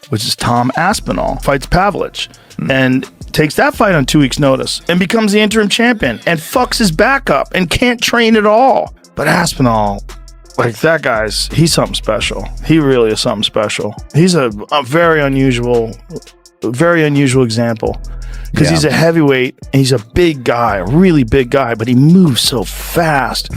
which is Tom Aspinall, fights Pavlich and takes that fight on 2 weeks' notice and becomes the interim champion and fucks his back up and can't train at all. But Aspinall, like that he's something special. He really is something special. He's a very unusual example. Because he's a heavyweight, and he's a big guy, a really big guy, but he moves so fast.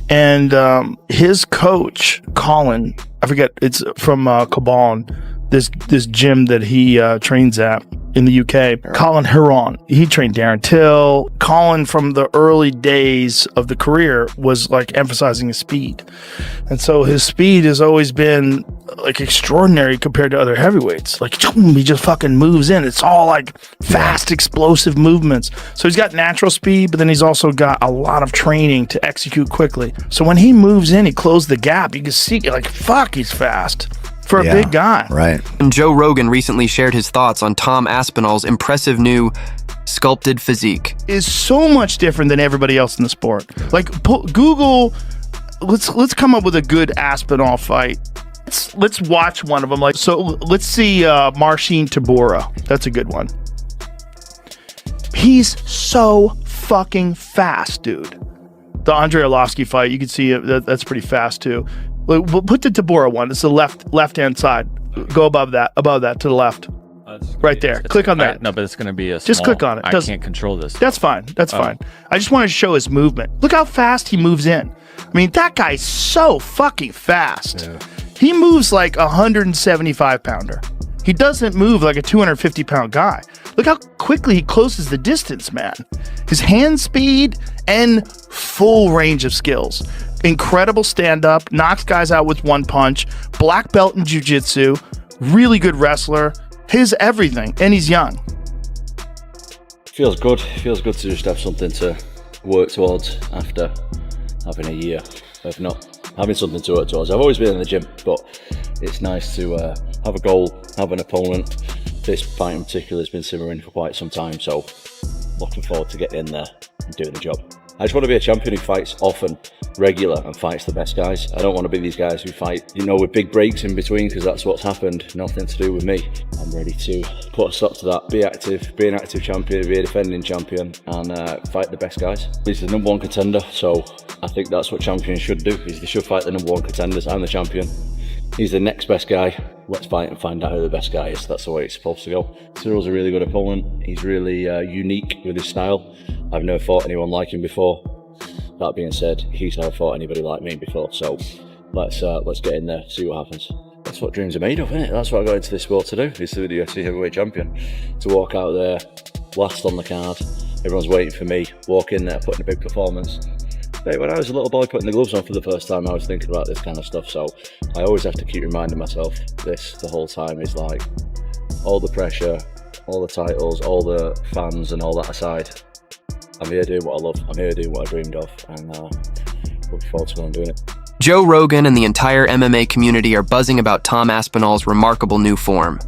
And his coach, Colin, I forget, it's from Cabal, this gym that he trains at in the UK, Colin Huron. He trained Darren Till. Colin, from the early days of the career, was like emphasizing his speed. And so his speed has always been like extraordinary compared to other heavyweights. Like he just fucking moves in. It's all like fast, explosive movements. So he's got natural speed, but then he's also got a lot of training to execute quickly. So when he moves in, he closes the gap. You can see like, fuck, he's fast. For a big guy. Right. And Joe Rogan recently shared his thoughts on Tom Aspinall's impressive new sculpted physique. Is so much different than everybody else in the sport. Like Google, let's come up with a good Aspinall fight. Let's watch one of them. Like, so let's see Marcin Tybura. That's a good one. He's so fucking fast, dude. The Andrei Arlovsky fight, you can see that's pretty fast too. We'll put the Tybura one. It's the left-hand side. Go above that to the left. Right there. Click on that. No, but it's going to be a small, just click on it. I can't control this. That's fine. That's fine. I just wanted to show his movement. Look how fast he moves in. I mean, that guy's so fucking fast. Yeah. He moves like a 175-pounder. He doesn't move like a 250-pound guy. Look how quickly he closes the distance, man. His hand speed and full range of skills. Incredible stand-up, knocks guys out with one punch, black belt in jiu-jitsu, really good wrestler, his everything, and he's young. Feels good. Feels good to just have something to work towards after having a year of not having something to work towards. I've always been in the gym, but it's nice to have a goal, have an opponent. This fight in particular has been simmering for quite some time, so looking forward to getting in there and doing the job. I just want to be a champion who fights often, regular, and fights the best guys. I don't want to be these guys who fight, with big breaks in between, because that's what's happened. Nothing to do with me. I'm ready to put a stop to that, be active, be an active champion, be a defending champion, and fight the best guys. He's the number one contender, so I think that's what champions should do, is they should fight the number one contenders. I'm the champion. He's the next best guy. Let's fight and find out who the best guy is. That's the way it's supposed to go. Cyryl's a really good opponent. He's really unique with his style. I've never fought anyone like him before. That being said, he's never fought anybody like me before. So let's get in there, see what happens. That's what dreams are made of, isn't it? That's what I got into this sport to do, is to be the UFC heavyweight champion. To walk out there, last on the card, everyone's waiting for me, walk in there, put in a big performance. When I was a little boy putting the gloves on for the first time, I was thinking about this kind of stuff. So I always have to keep reminding myself this the whole time, is like, all the pressure, all the titles, all the fans and all that aside, I'm here doing what I love. I'm here doing what I dreamed of, and looking forward to going and doing it. Joe Rogan and the entire MMA community are buzzing about Tom Aspinall's remarkable new form.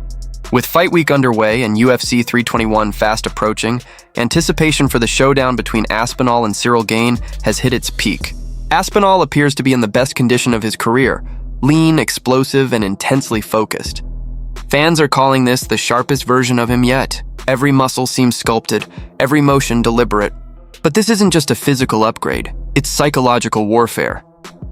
With Fight Week underway and UFC 321 fast approaching, anticipation for the showdown between Aspinall and Ciryl Gane has hit its peak. Aspinall appears to be in the best condition of his career, lean, explosive, and intensely focused. Fans are calling this the sharpest version of him yet. Every muscle seems sculpted, every motion deliberate. But this isn't just a physical upgrade, it's psychological warfare.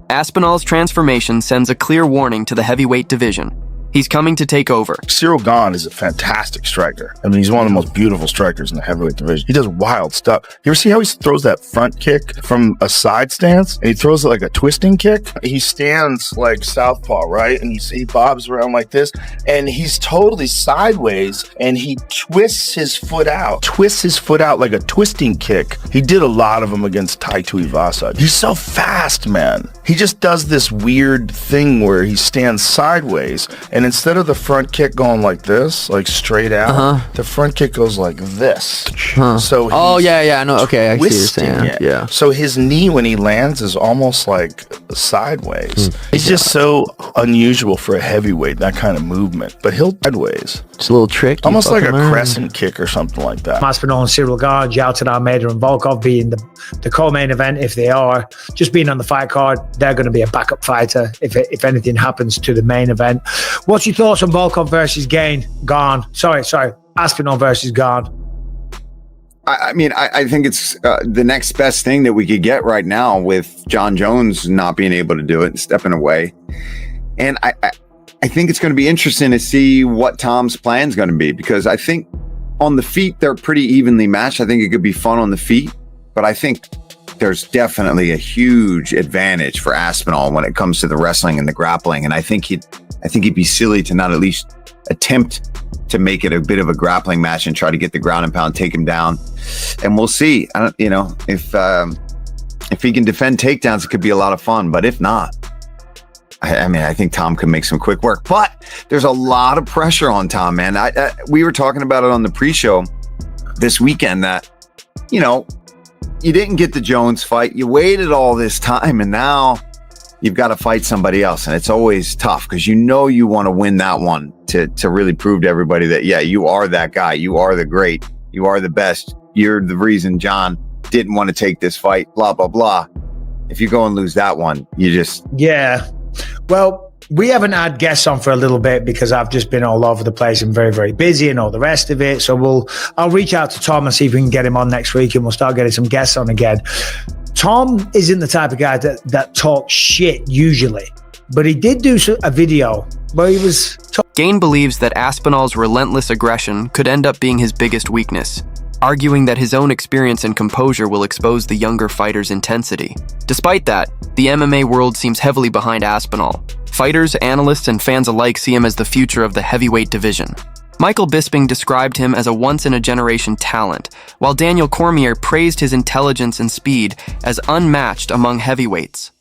Aspinall's transformation sends a clear warning to the heavyweight division. He's coming to take over. Ciryl Gane is a fantastic striker. I mean, he's one of the most beautiful strikers in the heavyweight division. He does wild stuff. You ever see how he throws that front kick from a side stance? And he throws it like a twisting kick. He stands like southpaw, right? And he bobs around like this. And he's totally sideways. And he twists his foot out. Twists his foot out like a twisting kick. He did a lot of them against Tai Tuivasa. He's so fast, man. He just does this weird thing where he stands sideways. And instead of the front kick going like this, like straight out, the front kick goes like this. So I know. Okay, I see what you're saying. Yeah. So his knee when he lands is almost like sideways. It's just so unusual for a heavyweight, that kind of movement. But he'll sideways. It's a little trick. Almost like a crescent kick or something like that. Aspinall and Ciryl Gane, Jalta Almeida and Volkov being the co-main event, if they are. Just being on the fight card, they're going to be a backup fighter if anything happens to the main event. What's your thoughts on Volkov versus Gane? Sorry, Aspinall versus Gane. I mean, I think it's the next best thing that we could get right now with John Jones not being able to do it and stepping away. And I think it's going to be interesting to see what Tom's plan is going to be, because I think on the feet, they're pretty evenly matched. I think it could be fun on the feet, but I think there's definitely a huge advantage for Aspinall when it comes to the wrestling and the grappling. And I think he'd be silly to not at least attempt to make it a bit of a grappling match and try to get the ground and pound, take him down. And we'll see. If he can defend takedowns, it could be a lot of fun. But if not, I think Tom can make some quick work. But there's a lot of pressure on Tom, man. We were talking about it on the pre-show this weekend that, you didn't get the Jones fight. You waited all this time, and now you've got to fight somebody else. And it's always tough because you want to win that one to really prove to everybody that, yeah, you are that guy. You are the great. You are the best. You're the reason John didn't want to take this fight, blah, blah, blah. If you go and lose that one, you just... Yeah. Well, we haven't had guests on for a little bit because I've just been all over the place and very, very busy and all the rest of it. So I'll reach out to Tom and see if we can get him on next week, and we'll start getting some guests on again. Tom isn't the type of guy that talks shit usually, but he did do a video where he was... Gane believes that Aspinall's relentless aggression could end up being his biggest weakness, arguing that his own experience and composure will expose the younger fighter's intensity. Despite that, the MMA world seems heavily behind Aspinall. Fighters, analysts, and fans alike see him as the future of the heavyweight division. Michael Bisping described him as a once-in-a-generation talent, while Daniel Cormier praised his intelligence and speed as unmatched among heavyweights.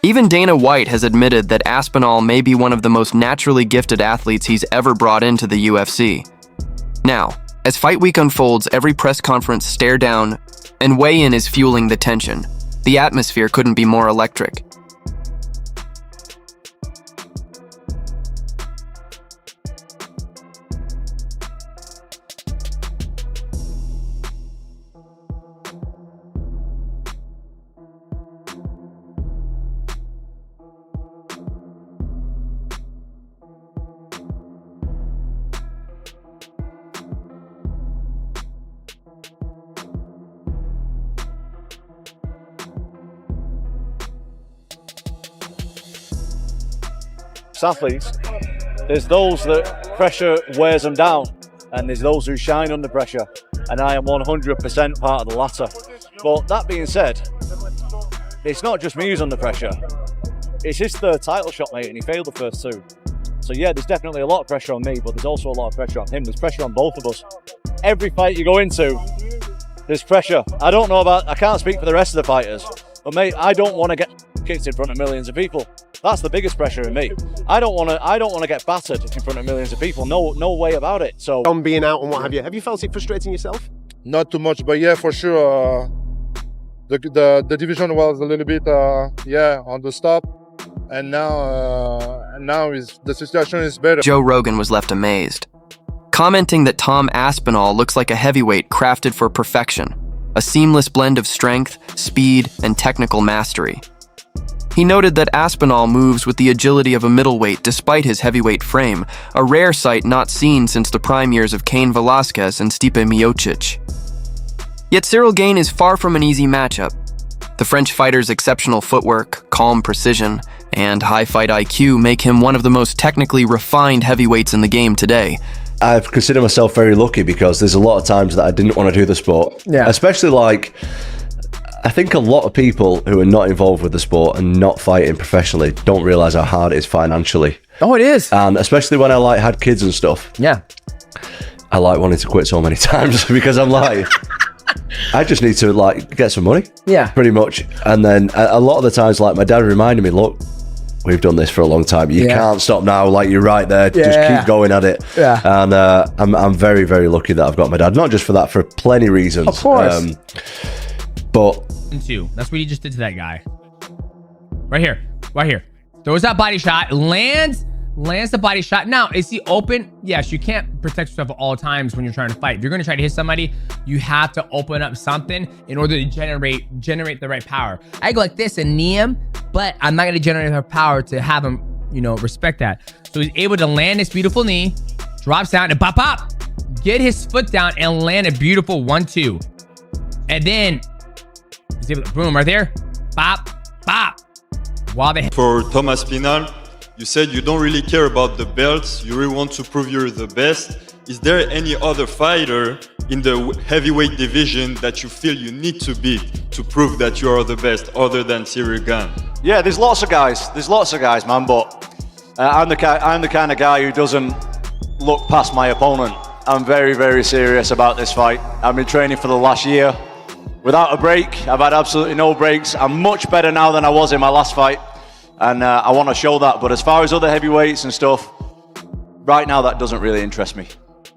Even Dana White has admitted that Aspinall may be one of the most naturally gifted athletes he's ever brought into the UFC. Now, as Fight Week unfolds, every press conference, stare down, and weigh-in is fueling the tension. The atmosphere couldn't be more electric. Athletes, there's those that pressure wears them down, and there's those who shine under pressure, and I am 100% part of the latter. But that being said, it's not just me who's under pressure. It's his third title shot, mate, and he failed the first two. So yeah, there's definitely a lot of pressure on me, but there's also a lot of pressure on him. There's pressure on both of us. Every fight you go into, there's pressure. I can't speak for the rest of the fighters, but mate, I don't want to get kicked in front of millions of people. That's the biggest pressure in me. I don't want to get battered in front of millions of people. No way about it. So on being out and what have you felt it frustrating yourself? Not too much, but yeah, for sure. The division was a little bit on the stop, and now the situation is better. Joe Rogan was left amazed, commenting that Tom Aspinall looks like a heavyweight crafted for perfection, a seamless blend of strength, speed, and technical mastery. He noted that Aspinall moves with the agility of a middleweight despite his heavyweight frame, a rare sight not seen since the prime years of Cain Velasquez and Stipe Miocic. Yet Ciryl Gane is far from an easy matchup. The French fighter's exceptional footwork, calm precision, and high fight IQ make him one of the most technically refined heavyweights in the game today. I've considered myself very lucky because there's a lot of times that I didn't want to do the sport. Yeah. Especially I think a lot of people who are not involved with the sport and not fighting professionally don't realise how hard it is financially. Oh, it is. And especially when I had kids and stuff. Yeah. I wanted to quit so many times because I'm I just need to get some money. Yeah. Pretty much. And then a lot of the times my dad reminded me, look, we've done this for a long time. You can't stop now. You're right there. Just keep going at it. Yeah. And I'm very, very lucky that I've got my dad. Not just for that, for plenty reasons. Of course. But that's what he just did to that guy. Right here. Throws that body shot, lands the body shot. Now, is he open? Yes, you can't protect yourself at all times when you're trying to fight. If you're going to try to hit somebody, you have to open up something in order to generate the right power. I go like this and knee him, but I'm not going to generate enough power to have him respect that. So he's able to land this beautiful knee, drops down and pop, get his foot down and land a beautiful 1-2. And then he's able to boom right there, bop. While they For Tom Aspinall, you said you don't really care about the belts. You really want to prove you're the best. Is there any other fighter in the heavyweight division that you feel you need to beat to prove that you are the best, other than Ciryl Gane? Yeah, there's lots of guys. Man. But I'm the kind of guy who doesn't look past my opponent. I'm very, very serious about this fight. I've been training for the last year without a break. I've had absolutely no breaks. I'm much better now than I was in my last fight, and I want to show that. But as far as other heavyweights and stuff, right now that doesn't really interest me.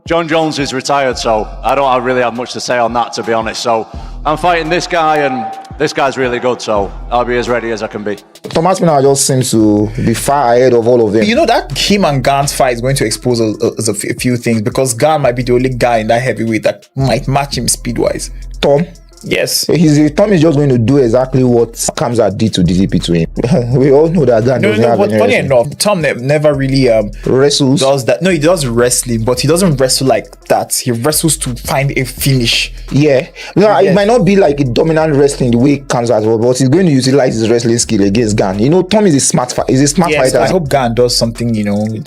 John Jones is retired, so I don't really have much to say on that, to be honest. So I'm fighting this guy, and this guy's really good, so I'll be as ready as I can be. Tom Aspinall just seems to be far ahead of all of them. That him and Gane's fight is going to expose a few things, because Gane might be the only guy in that heavyweight that might match him speed-wise. Tom? Yes. Tom is just going to do exactly what Kamzat did to DDP to him. We all know that Gane doesn't have any funny enough, Tom never really wrestles. Does that. No, he does wrestling, but he doesn't wrestle like that. He wrestles to find a finish. Yeah. No, it might not be like a dominant wrestling the way Kamzat was, but he's going to utilize his wrestling skill against Gane. Tom is a smart fighter. I hope Gane does something,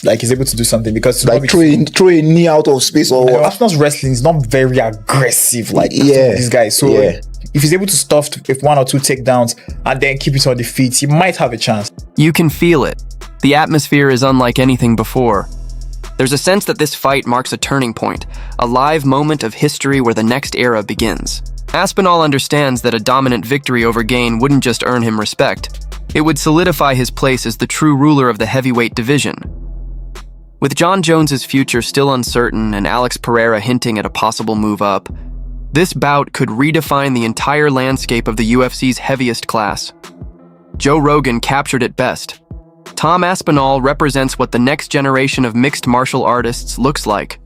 like he's able to do something, because like throw a knee out of space or what. Aspinall's wrestling is not very aggressive like these guys. So if he's able to stuff if 1 or 2 takedowns and then keep it on the feet, he might have a chance. You can feel it. The atmosphere is unlike anything before. There's a sense that this fight marks a turning point, a live moment of history where the next era begins. Aspinall understands that a dominant victory over Gane wouldn't just earn him respect. It would solidify his place as the true ruler of the heavyweight division. With John Jones's future still uncertain and Alex Pereira hinting at a possible move up, this bout could redefine the entire landscape of the UFC's heaviest class. Joe Rogan captured it best. Tom Aspinall represents what the next generation of mixed martial artists looks like.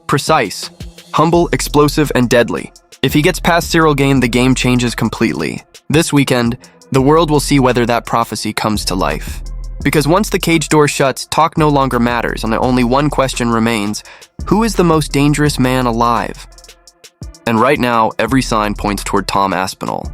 Precise, humble, explosive, and deadly. If he gets past Ciryl Gane, the game changes completely. This weekend, the world will see whether that prophecy comes to life. Because once the cage door shuts, talk no longer matters, and only one question remains: who is the most dangerous man alive? And right now, every sign points toward Tom Aspinall.